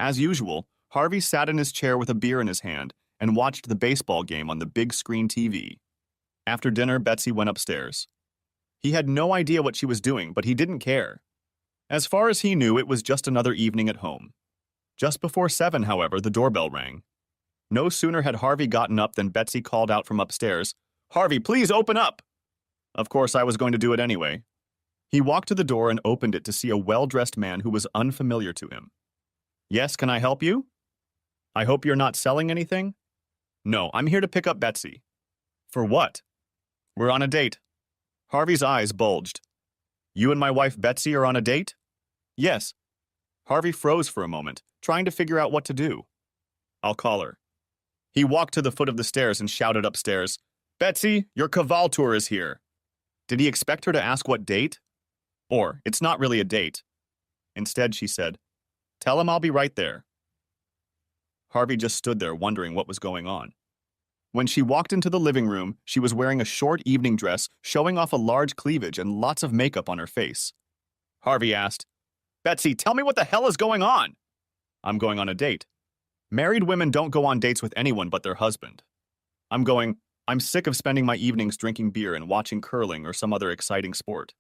As usual, Harvey sat in his chair with a beer in his hand and watched the baseball game on the big screen TV. After dinner, Betsy went upstairs. He had no idea what she was doing, but he didn't care. As far as he knew, it was just another evening at home. Just before 7, however, the doorbell rang. No sooner had Harvey gotten up than Betsy called out from upstairs, "Harvey, please open up!" Of course, I was going to do it anyway. He walked to the door and opened it to see a well-dressed man who was unfamiliar to him. "Yes, can I help you?" "I hope you're not selling anything?" "No, I'm here to pick up Betsy." "For what?" "We're on a date." Harvey's eyes bulged. "You and my wife Betsy are on a date?" "Yes." Harvey froze for a moment, trying to figure out what to do. "I'll call her." He walked to the foot of the stairs and shouted upstairs, "Betsy, your cavaltour is here." Did he expect her to ask what date? Or, it's not really a date. Instead, she said, "Tell him I'll be right there." Harvey just stood there wondering what was going on. When she walked into the living room, she was wearing a short evening dress, showing off a large cleavage and lots of makeup on her face. Harvey asked, "Betsy, tell me what the hell is going on?" "I'm going on a date." "Married women don't go on dates with anyone but their husband." I'm sick of spending my evenings drinking beer and watching curling or some other exciting sport.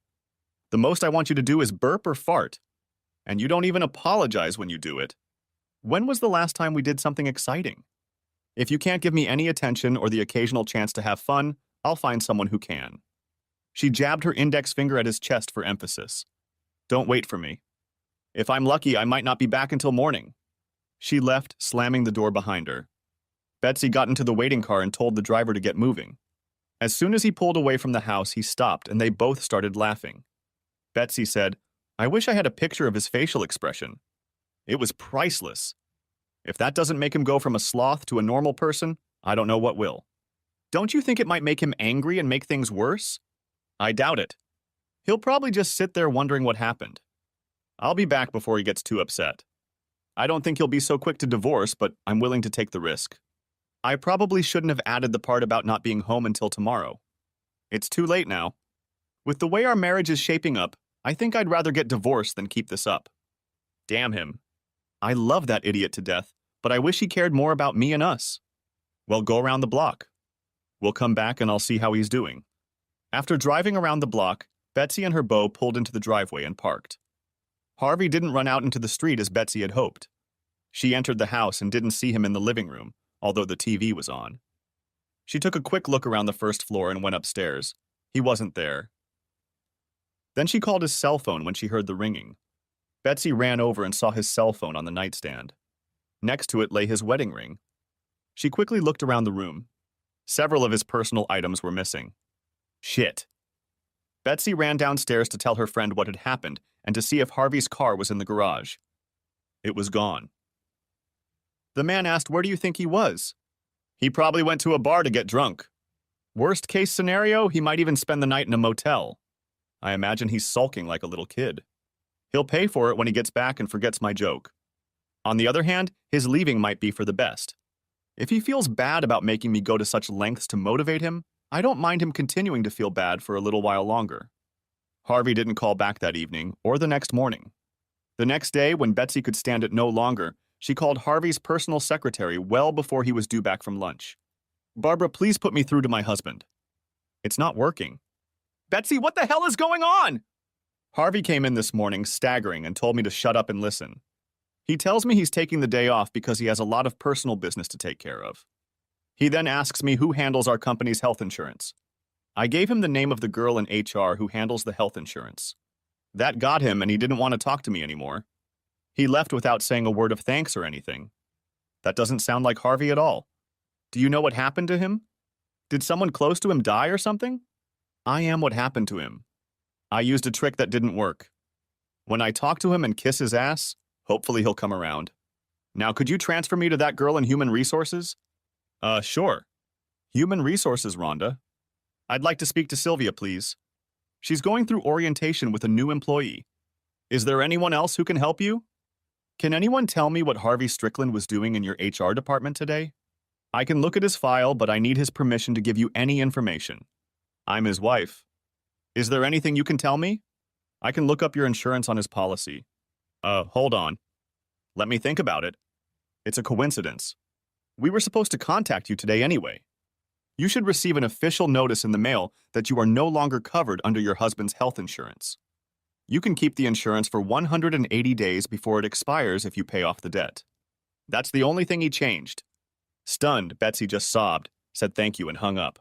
The most I want you to do is burp or fart. And you don't even apologize when you do it. When was the last time we did something exciting? If you can't give me any attention or the occasional chance to have fun, I'll find someone who can. She jabbed her index finger at his chest for emphasis. "Don't wait for me. If I'm lucky, I might not be back until morning." She left, slamming the door behind her. Betsy got into the waiting car and told the driver to get moving. As soon as he pulled away from the house, he stopped and they both started laughing. Betsy said, "I wish I had a picture of his facial expression. It was priceless. If that doesn't make him go from a sloth to a normal person, I don't know what will." "Don't you think it might make him angry and make things worse?" "I doubt it. He'll probably just sit there wondering what happened. I'll be back before he gets too upset. I don't think he'll be so quick to divorce, but I'm willing to take the risk. I probably shouldn't have added the part about not being home until tomorrow. It's too late now. With the way our marriage is shaping up, I think I'd rather get divorced than keep this up. Damn him. I love that idiot to death, but I wish he cared more about me and us. Well, go around the block. We'll come back and I'll see how he's doing." After driving around the block, Betsy and her beau pulled into the driveway and parked. Harvey didn't run out into the street as Betsy had hoped. She entered the house and didn't see him in the living room, although the TV was on. She took a quick look around the first floor and went upstairs. He wasn't there. Then she called his cell phone when she heard the ringing. Betsy ran over and saw his cell phone on the nightstand. Next to it lay his wedding ring. She quickly looked around the room. Several of his personal items were missing. Shit. Betsy ran downstairs to tell her friend what had happened and to see if Harvey's car was in the garage. It was gone. The man asked, "Where do you think he was?" "He probably went to a bar to get drunk. Worst case scenario, he might even spend the night in a motel. I imagine he's sulking like a little kid. He'll pay for it when he gets back and forgets my joke. On the other hand, his leaving might be for the best. If he feels bad about making me go to such lengths to motivate him, I don't mind him continuing to feel bad for a little while longer." Harvey didn't call back that evening or the next morning. The next day, when Betsy could stand it no longer, she called Harvey's personal secretary well before he was due back from lunch. "Barbara, please put me through to my husband." "It's not working." "Betsy, what the hell is going on?" Harvey came in this morning staggering and told me to shut up and listen. He tells me he's taking the day off because he has a lot of personal business to take care of. He then asks me who handles our company's health insurance. I gave him the name of the girl in HR who handles the health insurance. That got him, and he didn't want to talk to me anymore. He left without saying a word of thanks or anything. That doesn't sound like Harvey at all. Do you know what happened to him? Did someone close to him die or something? I am what happened to him. I used a trick that didn't work. When I talk to him and kiss his ass, hopefully he'll come around. Now, could you transfer me to that girl in Human Resources? Sure. Human Resources, Rhonda. I'd like to speak to Sylvia, please. She's going through orientation with a new employee. Is there anyone else who can help you? Can anyone tell me what Harvey Strickland was doing in your HR department today? I can look at his file, but I need his permission to give you any information. I'm his wife. Is there anything you can tell me? I can look up your insurance on his policy. Hold on. Let me think about it. It's a coincidence. We were supposed to contact you today anyway. You should receive an official notice in the mail that you are no longer covered under your husband's health insurance. You can keep the insurance for 180 days before it expires if you pay off the debt. That's the only thing he changed. Stunned, Betsy just sobbed, said thank you, and hung up.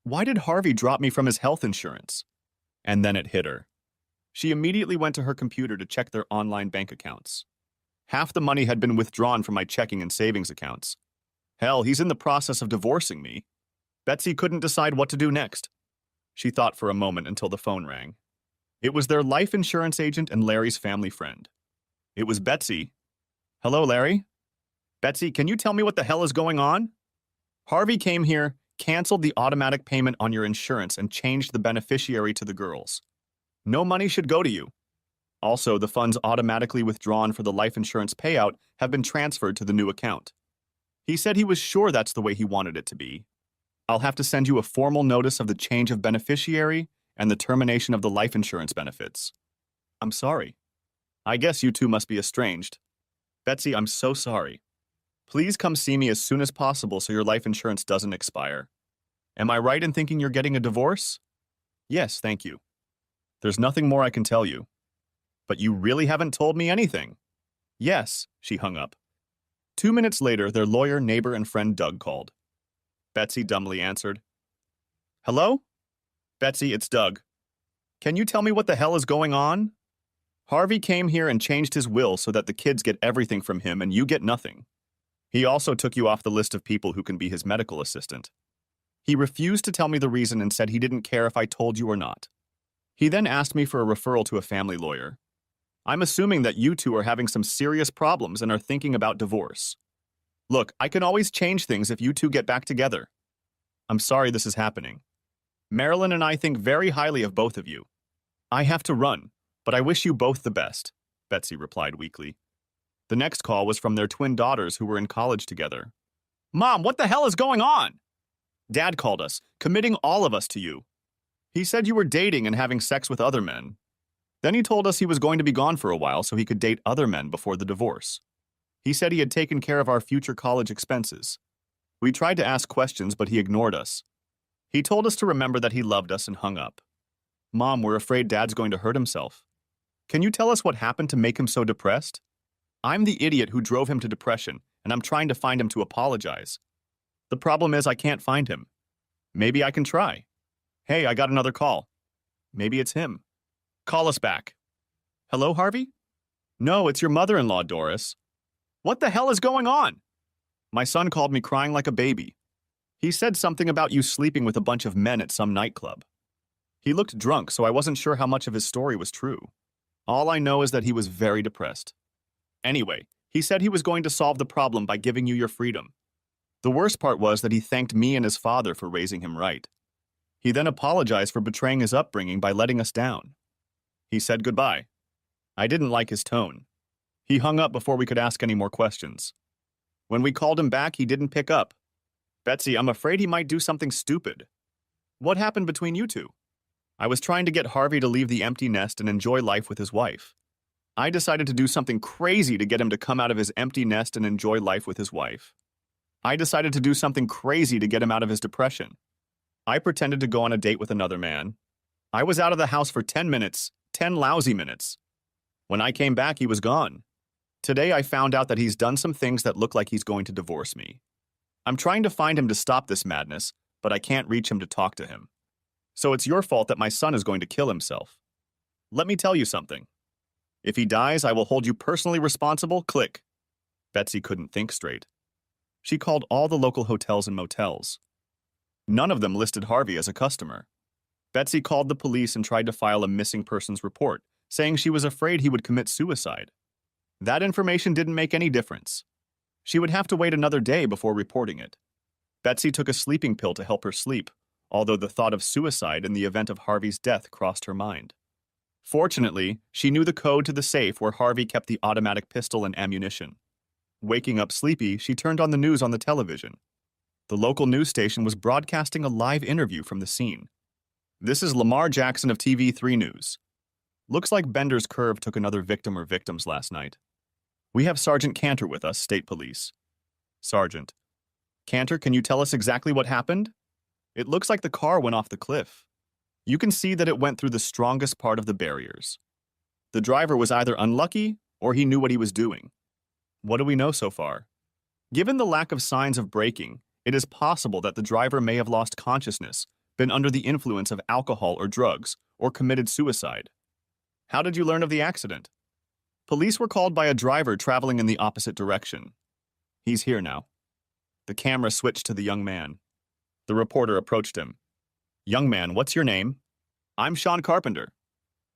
Why did Harvey drop me from his health insurance? And then it hit her. She immediately went to her computer to check their online bank accounts. Half the money had been withdrawn from my checking and savings accounts. Hell, he's in the process of divorcing me. Betsy couldn't decide what to do next. She thought for a moment until the phone rang. It was their life insurance agent and Larry's family friend. It was Betsy. Hello, Larry? Betsy, can you tell me what the hell is going on? Harvey came here, canceled the automatic payment on your insurance, and changed the beneficiary to the girls. No money should go to you. Also, the funds automatically withdrawn for the life insurance payout have been transferred to the new account. He said he was sure that's the way he wanted it to be. I'll have to send you a formal notice of the change of beneficiary and the termination of the life insurance benefits. I'm sorry. I guess you two must be estranged. Betsy, I'm so sorry. Please come see me as soon as possible so your life insurance doesn't expire. Am I right in thinking you're getting a divorce? Yes, thank you. There's nothing more I can tell you. But you really haven't told me anything. Yes, she hung up. 2 minutes later, their lawyer, neighbor, and friend Doug called. Betsy dumbly answered. Hello? Betsy, it's Doug. Can you tell me what the hell is going on? Harvey came here and changed his will so that the kids get everything from him and you get nothing. He also took you off the list of people who can be his medical assistant. He refused to tell me the reason and said he didn't care if I told you or not. He then asked me for a referral to a family lawyer. I'm assuming that you two are having some serious problems and are thinking about divorce. Look, I can always change things if you two get back together. I'm sorry this is happening. Marilyn and I think very highly of both of you. I have to run, but I wish you both the best, Betsy replied weakly. The next call was from their twin daughters who were in college together. Mom, what the hell is going on? Dad called us, committing all of us to you. He said you were dating and having sex with other men. Then he told us he was going to be gone for a while so he could date other men before the divorce. He said he had taken care of our future college expenses. We tried to ask questions, but he ignored us. He told us to remember that he loved us and hung up. Mom, we're afraid Dad's going to hurt himself. Can you tell us what happened to make him so depressed? I'm the idiot who drove him to depression, and I'm trying to find him to apologize. The problem is I can't find him. Maybe I can try. Hey, I got another call. Maybe it's him. Call us back. Hello, Harvey? No, it's your mother-in-law, Doris. What the hell is going on? My son called me crying like a baby. He said something about you sleeping with a bunch of men at some nightclub. He looked drunk, so I wasn't sure how much of his story was true. All I know is that he was very depressed. Anyway, he said he was going to solve the problem by giving you your freedom. The worst part was that he thanked me and his father for raising him right. He then apologized for betraying his upbringing by letting us down. He said goodbye. I didn't like his tone. He hung up before we could ask any more questions. When we called him back, he didn't pick up. Betsy, I'm afraid he might do something stupid. What happened between you two? I was trying to get Harvey to leave the empty nest and enjoy life with his wife. I decided to do something crazy to get him to come out of his empty nest and enjoy life with his wife. I decided to do something crazy to get him out of his depression. I pretended to go on a date with another man. I was out of the house for 10 minutes, 10 lousy minutes. When I came back, he was gone. Today, I found out that he's done some things that look like he's going to divorce me. I'm trying to find him to stop this madness, but I can't reach him to talk to him. So it's your fault that my son is going to kill himself. Let me tell you something. If he dies, I will hold you personally responsible. Click. Betsy couldn't think straight. She called all the local hotels and motels. None of them listed Harvey as a customer. Betsy called the police and tried to file a missing persons report, saying she was afraid he would commit suicide. That information didn't make any difference. She would have to wait another day before reporting it. Betsy took a sleeping pill to help her sleep, although the thought of suicide in the event of Harvey's death crossed her mind. Fortunately, she knew the code to the safe where Harvey kept the automatic pistol and ammunition. Waking up sleepy, she turned on the news on the television. The local news station was broadcasting a live interview from the scene. This is Lamar Jackson of TV3 News. Looks like Bender's Curve took another victim or victims last night. We have Sergeant Cantor with us, State Police. Sergeant. Cantor, can you tell us exactly what happened? It looks like the car went off the cliff. You can see that it went through the strongest part of the barriers. The driver was either unlucky or he knew what he was doing. What do we know so far? Given the lack of signs of braking, it is possible that the driver may have lost consciousness, been under the influence of alcohol or drugs, or committed suicide. How did you learn of the accident? Police were called by a driver traveling in the opposite direction. He's here now. The camera switched to the young man. The reporter approached him. Young man, what's your name? I'm Sean Carpenter.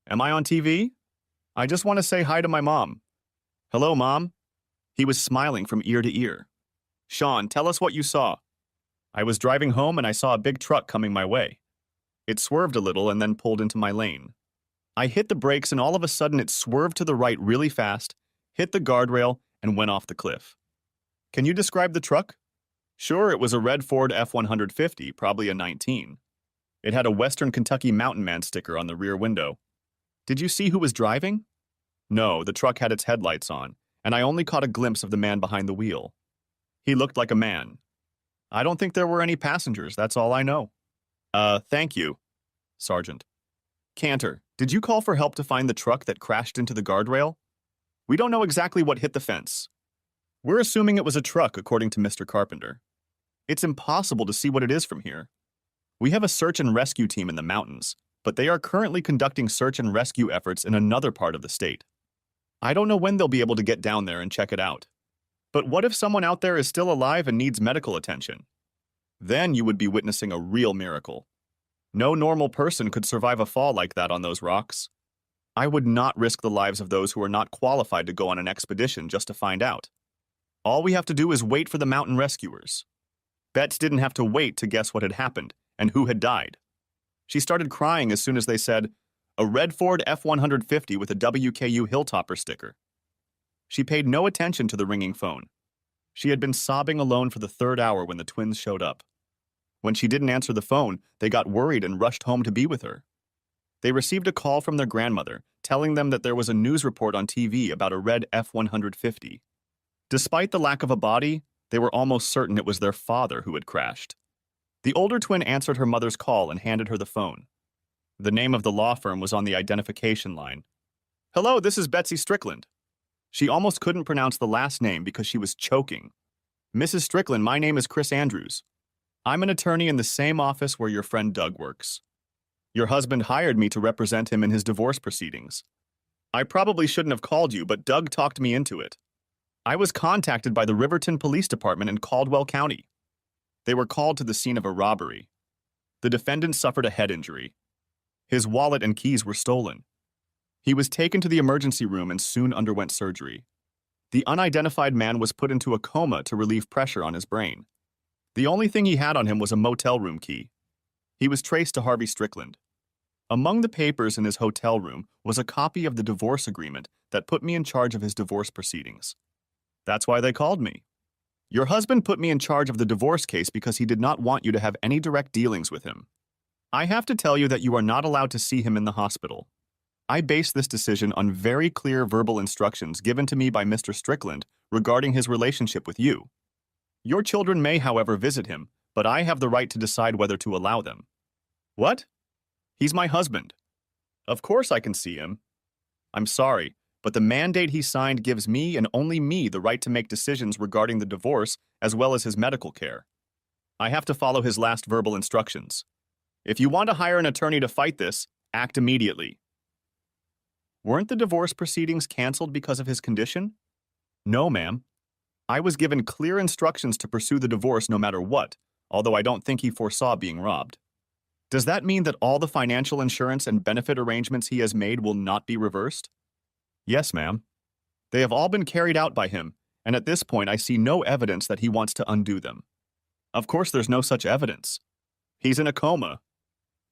Am I on TV? I just want to say hi to my mom. Hello, Mom. He was smiling from ear to ear. Sean, tell us what you saw. I was driving home and I saw a big truck coming my way. It swerved a little and then pulled into my lane. I hit the brakes and all of a sudden it swerved to the right really fast, hit the guardrail, and went off the cliff. Can you describe the truck? Sure, it was a red Ford F-150, probably a 19. It had a Western Kentucky Mountain Man sticker on the rear window. Did you see who was driving? No, the truck had its headlights on, and I only caught a glimpse of the man behind the wheel. He looked like a man. I don't think there were any passengers, that's all I know. Thank you, Sergeant. Cantor, did you call for help to find the truck that crashed into the guardrail? We don't know exactly what hit the fence. We're assuming it was a truck, according to Mr. Carpenter. It's impossible to see what it is from here. We have a search and rescue team in the mountains, but they are currently conducting search and rescue efforts in another part of the state. I don't know when they'll be able to get down there and check it out. But what if someone out there is still alive and needs medical attention? Then you would be witnessing a real miracle. No normal person could survive a fall like that on those rocks. I would not risk the lives of those who are not qualified to go on an expedition just to find out. All we have to do is wait for the mountain rescuers. Bets didn't have to wait to guess what had happened and who had died. She started crying as soon as they said, a red Ford F-150 with a WKU Hilltopper sticker. She paid no attention to the ringing phone. She had been sobbing alone for the third hour when the twins showed up. When she didn't answer the phone, they got worried and rushed home to be with her. They received a call from their grandmother, telling them that there was a news report on TV about a red F-150. Despite the lack of a body, they were almost certain it was their father who had crashed. The older twin answered her mother's call and handed her the phone. The name of the law firm was on the identification line. Hello, this is Betsy Strickland. She almost couldn't pronounce the last name because she was choking. Mrs. Strickland, my name is Chris Andrews. I'm an attorney in the same office where your friend Doug works. Your husband hired me to represent him in his divorce proceedings. I probably shouldn't have called you, but Doug talked me into it. I was contacted by the Riverton Police Department in Caldwell County. They were called to the scene of a robbery. The defendant suffered a head injury. His wallet and keys were stolen. He was taken to the emergency room and soon underwent surgery. The unidentified man was put into a coma to relieve pressure on his brain. The only thing he had on him was a motel room key. He was traced to Harvey Strickland. Among the papers in his hotel room was a copy of the divorce agreement that put me in charge of his divorce proceedings. That's why they called me. Your husband put me in charge of the divorce case because he did not want you to have any direct dealings with him. I have to tell you that you are not allowed to see him in the hospital. I base this decision on very clear verbal instructions given to me by Mr. Strickland regarding his relationship with you. Your children may, however, visit him, but I have the right to decide whether to allow them. What? He's my husband. Of course I can see him. I'm sorry, but the mandate he signed gives me and only me the right to make decisions regarding the divorce as well as his medical care. I have to follow his last verbal instructions. If you want to hire an attorney to fight this, act immediately. Weren't the divorce proceedings canceled because of his condition? No, ma'am. I was given clear instructions to pursue the divorce no matter what, although I don't think he foresaw being robbed. Does that mean that all the financial insurance and benefit arrangements he has made will not be reversed? Yes, ma'am. They have all been carried out by him, and at this point I see no evidence that he wants to undo them. Of course there's no such evidence. He's in a coma.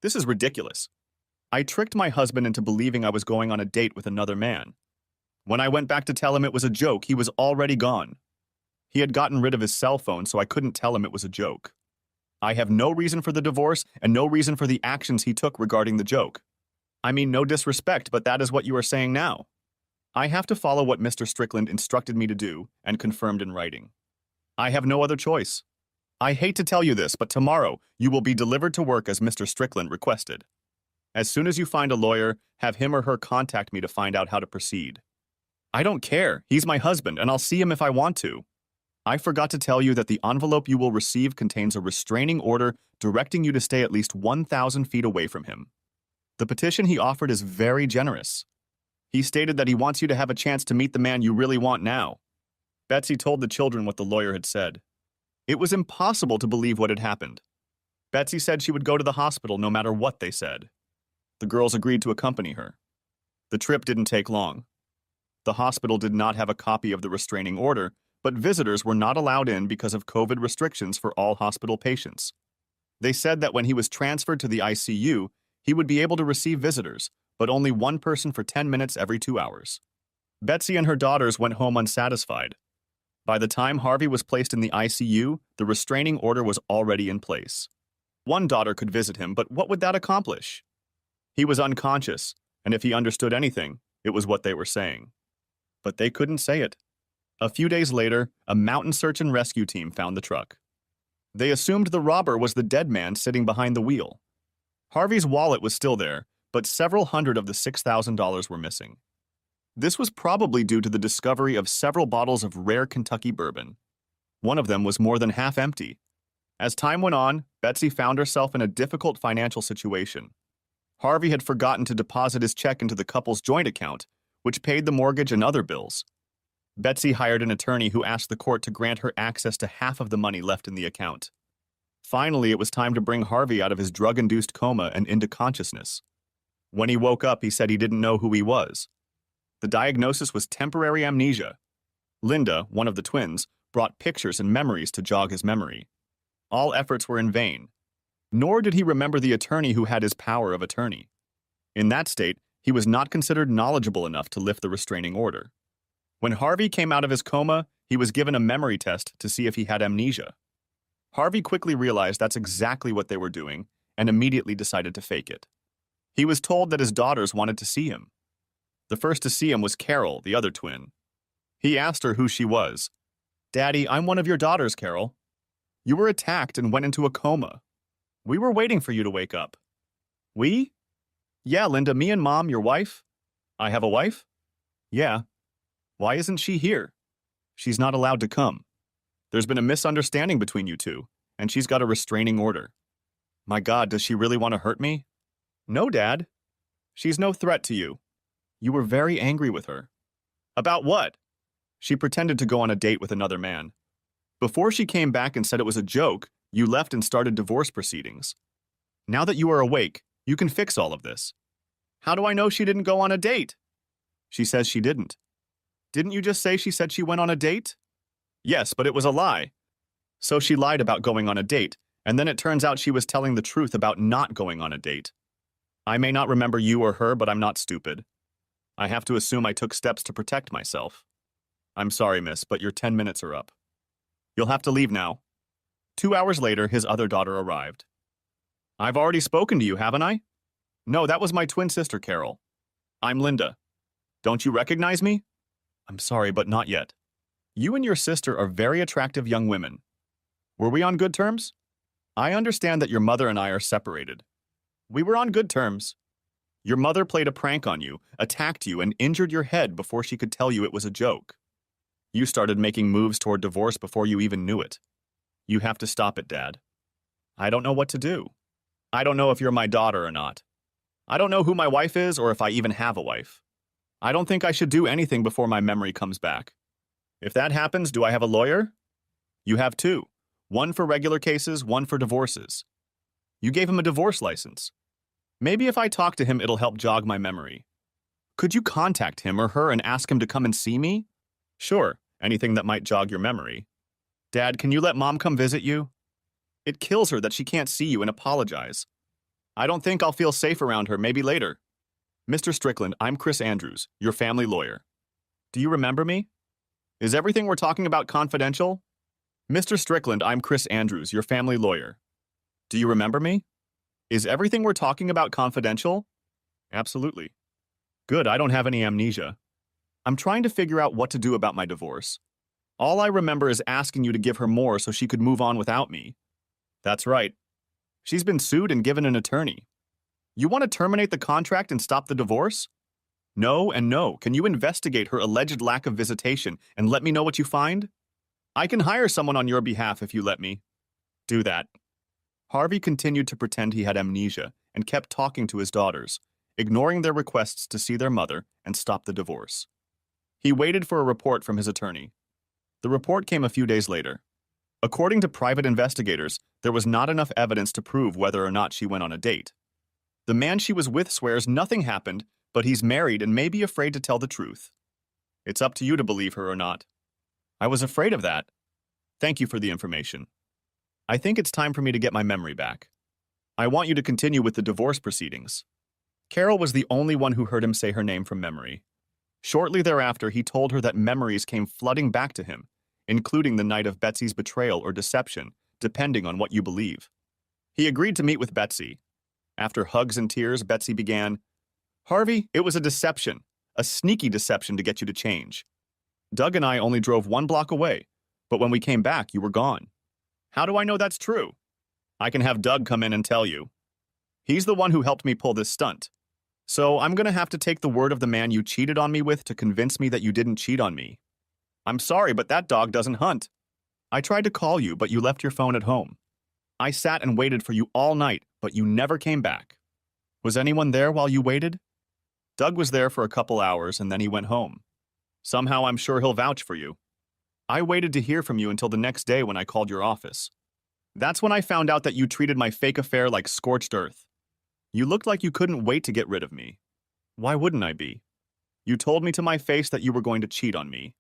This is ridiculous. I tricked my husband into believing I was going on a date with another man. When I went back to tell him it was a joke, he was already gone. He had gotten rid of his cell phone, so I couldn't tell him it was a joke. I have no reason for the divorce and no reason for the actions he took regarding the joke. I mean, no disrespect, but that is what you are saying now. I have to follow what Mr. Strickland instructed me to do and confirmed in writing. I have no other choice. I hate to tell you this, but tomorrow you will be delivered to work as Mr. Strickland requested. As soon as you find a lawyer, have him or her contact me to find out how to proceed. I don't care. He's my husband, and I'll see him if I want to. I forgot to tell you that the envelope you will receive contains a restraining order directing you to stay at least 1,000 feet away from him. The petition he offered is very generous. He stated that he wants you to have a chance to meet the man you really want now. Betsy told the children what the lawyer had said. It was impossible to believe what had happened. Betsy said she would go to the hospital no matter what they said. The girls agreed to accompany her. The trip didn't take long. The hospital did not have a copy of the restraining order, but visitors were not allowed in because of COVID restrictions for all hospital patients. They said that when he was transferred to the ICU, he would be able to receive visitors, but only one person for 10 minutes every 2 hours. Betsy and her daughters went home unsatisfied. By the time Harvey was placed in the ICU, the restraining order was already in place. One daughter could visit him, but what would that accomplish? He was unconscious, and if he understood anything, it was what they were saying. But they couldn't say it. A few days later, a mountain search and rescue team found the truck. They assumed the robber was the dead man sitting behind the wheel. Harvey's wallet was still there, but several hundred of the $6,000 were missing. This was probably due to the discovery of several bottles of rare Kentucky bourbon. One of them was more than half empty. As time went on, Betsy found herself in a difficult financial situation. Harvey had forgotten to deposit his check into the couple's joint account, which paid the mortgage and other bills. Betsy hired an attorney who asked the court to grant her access to half of the money left in the account. Finally, it was time to bring Harvey out of his drug-induced coma and into consciousness. When he woke up, he said he didn't know who he was. The diagnosis was temporary amnesia. Linda, one of the twins, brought pictures and memories to jog his memory. All efforts were in vain. Nor did he remember the attorney who had his power of attorney. In that state, he was not considered knowledgeable enough to lift the restraining order. When Harvey came out of his coma, he was given a memory test to see if he had amnesia. Harvey quickly realized that's exactly what they were doing and immediately decided to fake it. He was told that his daughters wanted to see him. The first to see him was Carol, the other twin. He asked her who she was. "Daddy, I'm one of your daughters, Carol. You were attacked and went into a coma. We were waiting for you to wake up." "We?" "Yeah, Linda, me and Mom, your wife." "I have a wife?" "Yeah." "Why isn't she here?" "She's not allowed to come. There's been a misunderstanding between you two, and she's got a restraining order." "My God, does she really want to hurt me?" "No, Dad. She's no threat to you. You were very angry with her." "About what?" "She pretended to go on a date with another man. Before she came back and said it was a joke, you left and started divorce proceedings. Now that you are awake, you can fix all of this." "How do I know she didn't go on a date?" "She says she didn't." "Didn't you just say she said she went on a date?" "Yes, but it was a lie." "So she lied about going on a date, and then it turns out she was telling the truth about not going on a date. I may not remember you or her, but I'm not stupid. I have to assume I took steps to protect myself. I'm sorry, miss, but your 10 minutes are up. You'll have to leave now." 2 hours later, his other daughter arrived. "I've already spoken to you, haven't I?" "No, that was my twin sister, Carol. I'm Linda. Don't you recognize me?" "I'm sorry, but not yet." "You and your sister are very attractive young women. Were we on good terms?" "I understand that your mother and I are separated." "We were on good terms." "Your mother played a prank on you, attacked you, and injured your head before she could tell you it was a joke. You started making moves toward divorce before you even knew it. You have to stop it, Dad. I don't know what to do. I don't know if you're my daughter or not. I don't know who my wife is or if I even have a wife. I don't think I should do anything before my memory comes back. If that happens, do I have a lawyer?" "You have two. One for regular cases, one for divorces. You gave him a divorce license. Maybe if I talk to him, it'll help jog my memory." "Could you contact him or her and ask him to come and see me?" "Sure, anything that might jog your memory." "Dad, can you let Mom come visit you? It kills her that she can't see you and apologize. I don't think I'll feel safe around her, maybe later." "Mr. Strickland, I'm Chris Andrews, your family lawyer. Do you remember me? Is everything we're talking about confidential?" "Mr. Strickland, I'm Chris Andrews, your family lawyer. Do you remember me? Is everything we're talking about confidential?" "Absolutely." "Good, I don't have any amnesia." I'm trying to figure out what to do about my divorce. All I remember is asking you to give her more so she could move on without me. That's right. She's been sued and given an attorney. You want to terminate the contract and stop the divorce? No and no. Can you investigate her alleged lack of visitation and let me know what you find? I can hire someone on your behalf if you let me. Do that. Harvey continued to pretend he had amnesia and kept talking to his daughters, ignoring their requests to see their mother and stop the divorce. He waited for a report from his attorney. The report came a few days later. According to private investigators, there was not enough evidence to prove whether or not she went on a date. The man she was with swears nothing happened, but he's married and may be afraid to tell the truth. It's up to you to believe her or not. I was afraid of that. Thank you for the information. I think it's time for me to get my memory back. I want you to continue with the divorce proceedings. Carol was the only one who heard him say her name from memory. Shortly thereafter, he told her that memories came flooding back to him, including the night of Betsy's betrayal or deception, depending on what you believe. He agreed to meet with Betsy. After hugs and tears, Betsy began, Harvey, it was a deception, a sneaky deception to get you to change. Doug and I only drove 1 block away, but when we came back, you were gone. How do I know that's true? I can have Doug come in and tell you. He's the one who helped me pull this stunt. So I'm going to have to take the word of the man you cheated on me with to convince me that you didn't cheat on me. I'm sorry, but that dog doesn't hunt. I tried to call you, but you left your phone at home. I sat and waited for you all night, but you never came back. Was anyone there while you waited? Doug was there for a couple hours, and then he went home. Somehow I'm sure he'll vouch for you. I waited to hear from you until the next day when I called your office. That's when I found out that you treated my fake affair like scorched earth. You looked like you couldn't wait to get rid of me. Why wouldn't I be? You told me to my face that you were going to cheat on me.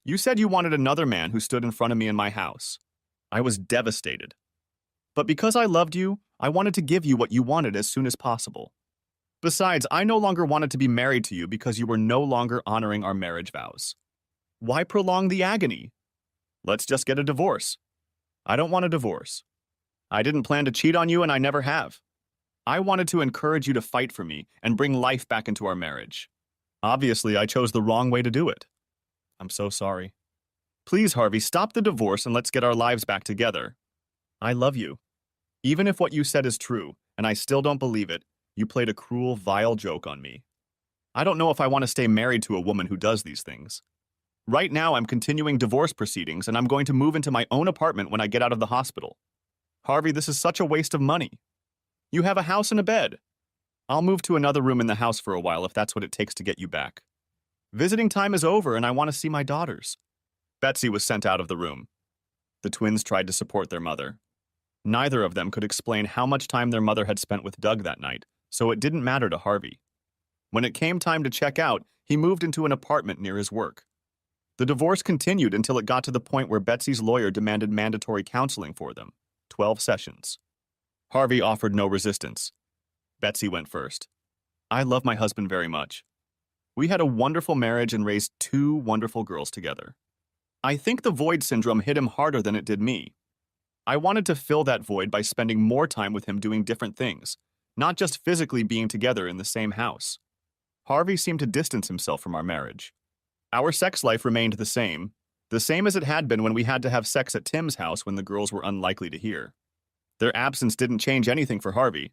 You said you wanted another man who stood in front of me in my house. I was devastated. But because I loved you, I wanted to give you what you wanted as soon as possible. Besides, I no longer wanted to be married to you because you were no longer honoring our marriage vows. Why prolong the agony? Let's just get a divorce. I don't want a divorce. I didn't plan to cheat on you and I never have. I wanted to encourage you to fight for me and bring life back into our marriage. Obviously, I chose the wrong way to do it. I'm so sorry. Please, Harvey, stop the divorce and let's get our lives back together. I love you. Even if what you said is true, and I still don't believe it, you played a cruel, vile joke on me. I don't know if I want to stay married to a woman who does these things. Right now, I'm continuing divorce proceedings, and I'm going to move into my own apartment when I get out of the hospital. Harvey, this is such a waste of money. You have a house and a bed. I'll move to another room in the house for a while if that's what it takes to get you back. Visiting time is over, and I want to see my daughters. Betsy was sent out of the room. The twins tried to support their mother. Neither of them could explain how much time their mother had spent with Doug that night, so it didn't matter to Harvey. When it came time to check out, he moved into an apartment near his work. The divorce continued until it got to the point where Betsy's lawyer demanded mandatory counseling for them, 12 sessions. Harvey offered no resistance. Betsy went first. I love my husband very much. We had a wonderful marriage and raised 2 wonderful girls together. I think the void syndrome hit him harder than it did me. I wanted to fill that void by spending more time with him doing different things, not just physically being together in the same house. Harvey seemed to distance himself from our marriage. Our sex life remained the same as it had been when we had to have sex at Tim's house when the girls were unlikely to hear. Their absence didn't change anything for Harvey.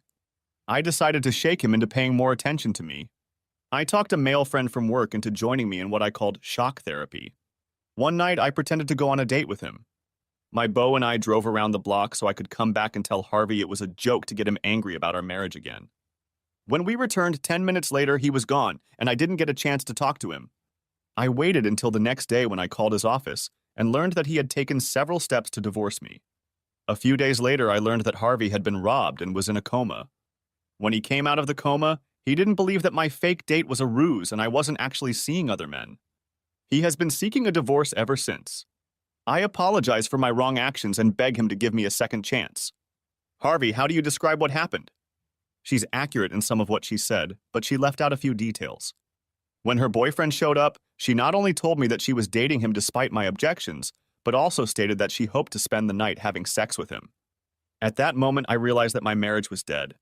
I decided to shake him into paying more attention to me. I talked a male friend from work into joining me in what I called shock therapy. One night, I pretended to go on a date with him. My beau and I drove around the block so I could come back and tell Harvey it was a joke to get him angry about our marriage again. When we returned 10 minutes later, he was gone, and I didn't get a chance to talk to him. I waited until the next day when I called his office and learned that he had taken several steps to divorce me. A few days later, I learned that Harvey had been robbed and was in a coma. When he came out of the coma, he didn't believe that my fake date was a ruse and I wasn't actually seeing other men. He has been seeking a divorce ever since. I apologize for my wrong actions and beg him to give me a second chance. Harvey, how do you describe what happened? She's accurate in some of what she said, but she left out a few details. When her boyfriend showed up, she not only told me that she was dating him despite my objections, but also stated that she hoped to spend the night having sex with him. At that moment, I realized that my marriage was dead.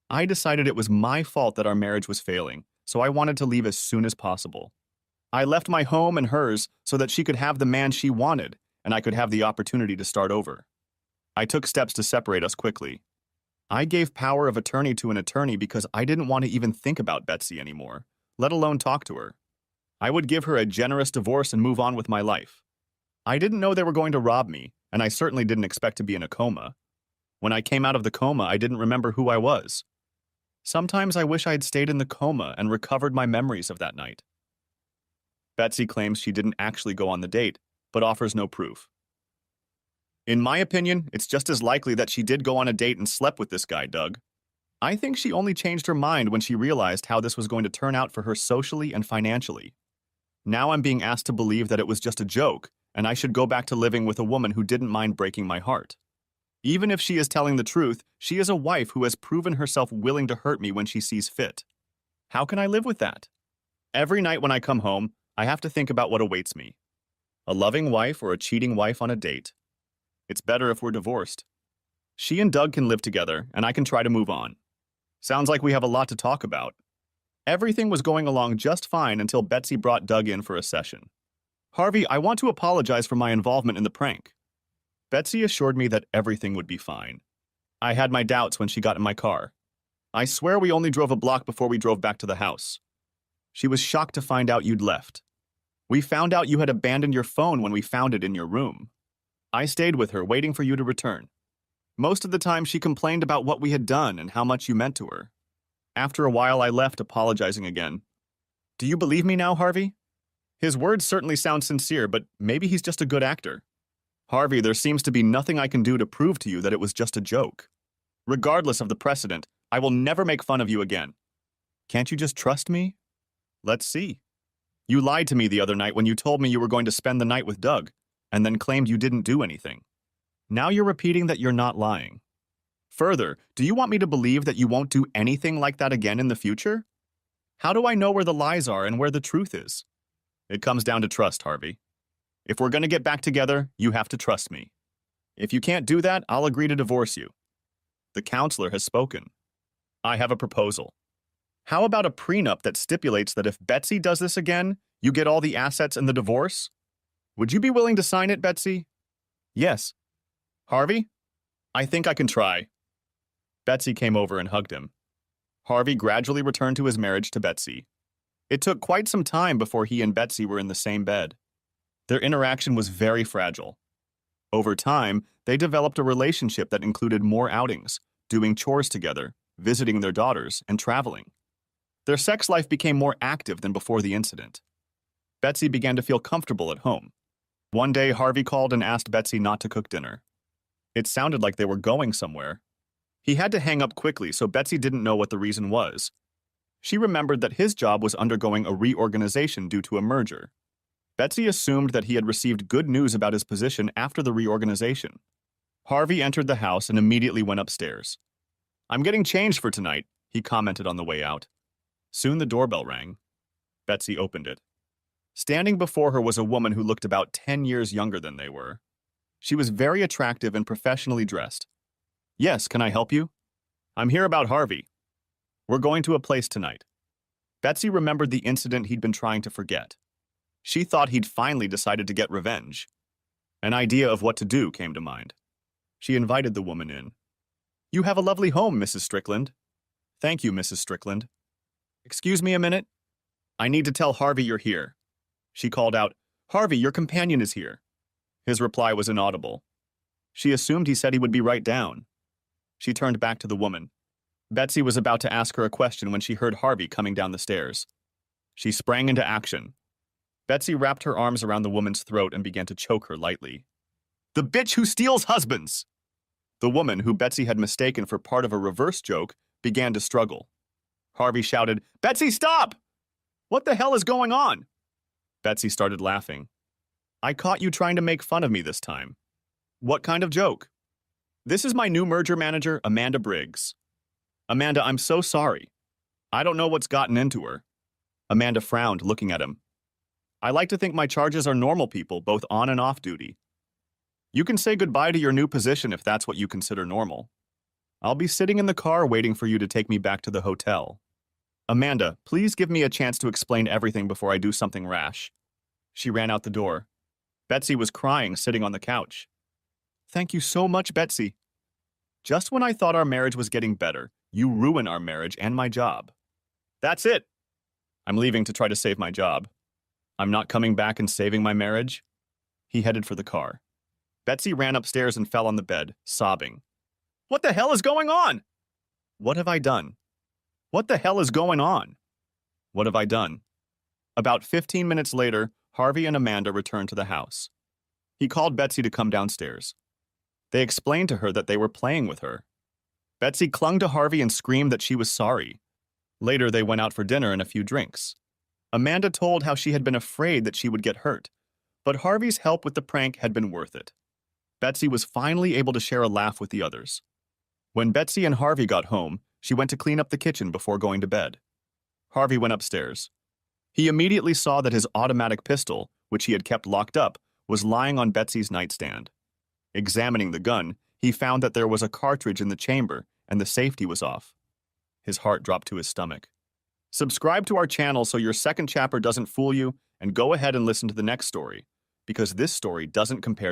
I decided it was my fault that our marriage was failing, so I wanted to leave as soon as possible. I left my home and hers so that she could have the man she wanted, and I could have the opportunity to start over. I took steps to separate us quickly. I gave power of attorney to an attorney because I didn't want to even think about Betsy anymore, let alone talk to her. I would give her a generous divorce and move on with my life. I didn't know they were going to rob me, and I certainly didn't expect to be in a coma. When I came out of the coma, I didn't remember who I was. Sometimes I wish I had stayed in the coma and recovered my memories of that night. Betsy claims she didn't actually go on the date, but offers no proof. In my opinion, it's just as likely that she did go on a date and slept with this guy, Doug. I think she only changed her mind when she realized how this was going to turn out for her socially and financially. Now I'm being asked to believe that it was just a joke, and I should go back to living with a woman who didn't mind breaking my heart. Even if she is telling the truth, she is a wife who has proven herself willing to hurt me when she sees fit. How can I live with that? Every night when I come home, I have to think about what awaits me. A loving wife or a cheating wife on a date. It's better if we're divorced. She and Doug can live together, and I can try to move on. Sounds like we have a lot to talk about. Everything was going along just fine until Betsy brought Doug in for a session. Harvey, I want to apologize for my involvement in the prank. Betsy assured me that everything would be fine. I had my doubts when she got in my car. I swear we only drove a block before we drove back to the house. She was shocked to find out you'd left. We found out you had abandoned your phone when we found it in your room. I stayed with her, waiting for you to return. Most of the time, she complained about what we had done and how much you meant to her. After a while, I left, apologizing again. Do you believe me now, Harvey? His words certainly sound sincere, but maybe he's just a good actor. Harvey, there seems to be nothing I can do to prove to you that it was just a joke. Regardless of the precedent, I will never make fun of you again. Can't you just trust me? Let's see. You lied to me the other night when you told me you were going to spend the night with Doug, and then claimed you didn't do anything. Now you're repeating that you're not lying. Further, do you want me to believe that you won't do anything like that again in the future? How do I know where the lies are and where the truth is? It comes down to trust, Harvey. If we're going to get back together, you have to trust me. If you can't do that, I'll agree to divorce you. The counselor has spoken. I have a proposal. How about a prenup that stipulates that if Betsy does this again, you get all the assets and the divorce? Would you be willing to sign it, Betsy? Yes. Harvey? I think I can try. Betsy came over and hugged him. Harvey gradually returned to his marriage to Betsy. It took quite some time before he and Betsy were in the same bed. Their interaction was very fragile. Over time, they developed a relationship that included more outings, doing chores together, visiting their daughters, and traveling. Their sex life became more active than before the incident. Betsy began to feel comfortable at home. One day, Harvey called and asked Betsy not to cook dinner. It sounded like they were going somewhere. He had to hang up quickly, so Betsy didn't know what the reason was. She remembered that his job was undergoing a reorganization due to a merger. Betsy assumed that he had received good news about his position after the reorganization. Harvey entered the house and immediately went upstairs. I'm getting changed for tonight, he commented on the way out. Soon the doorbell rang. Betsy opened it. Standing before her was a woman who looked about 10 years younger than they were. She was very attractive and professionally dressed. Yes, can I help you? I'm here about Harvey. We're going to a place tonight. Betsy remembered the incident he'd been trying to forget. She thought he'd finally decided to get revenge. An idea of what to do came to mind. She invited the woman in. You have a lovely home, Mrs. Strickland. Thank you, Mrs. Strickland. Excuse me a minute. I need to tell Harvey you're here. She called out, Harvey, your companion is here. His reply was inaudible. She assumed he said he would be right down. She turned back to the woman. Betsy was about to ask her a question when she heard Harvey coming down the stairs. She sprang into action. Betsy wrapped her arms around the woman's throat and began to choke her lightly. The bitch who steals husbands! The woman, who Betsy had mistaken for part of a reverse joke, began to struggle. Harvey shouted, Betsy, stop! What the hell is going on? Betsy started laughing. I caught you trying to make fun of me this time. What kind of joke? This is my new merger manager, Amanda Briggs. Amanda, I'm so sorry. I don't know what's gotten into her. Amanda frowned, looking at him. I like to think my charges are normal people, both on and off duty. You can say goodbye to your new position if that's what you consider normal. I'll be sitting in the car waiting for you to take me back to the hotel. Amanda, please give me a chance to explain everything before I do something rash. She ran out the door. Betsy was crying, sitting on the couch. Thank you so much, Betsy. Just when I thought our marriage was getting better, you ruin our marriage and my job. That's it. I'm leaving to try to save my job. I'm not coming back and saving my marriage. He headed for the car. Betsy ran upstairs and fell on the bed, sobbing. What the hell is going on? What have I done? What the hell is going on? What have I done? About 15 minutes later, Harvey and Amanda returned to the house. He called Betsy to come downstairs. They explained to her that they were playing with her. Betsy clung to Harvey and screamed that she was sorry. Later, they went out for dinner and a few drinks. Amanda told how she had been afraid that she would get hurt, but Harvey's help with the prank had been worth it. Betsy was finally able to share a laugh with the others. When Betsy and Harvey got home, she went to clean up the kitchen before going to bed. Harvey went upstairs. He immediately saw that his automatic pistol, which he had kept locked up, was lying on Betsy's nightstand. Examining the gun, he found that there was a cartridge in the chamber and the safety was off. His heart dropped to his stomach. Subscribe to our channel so your second chapter doesn't fool you, and go ahead and listen to the next story, because this story doesn't compare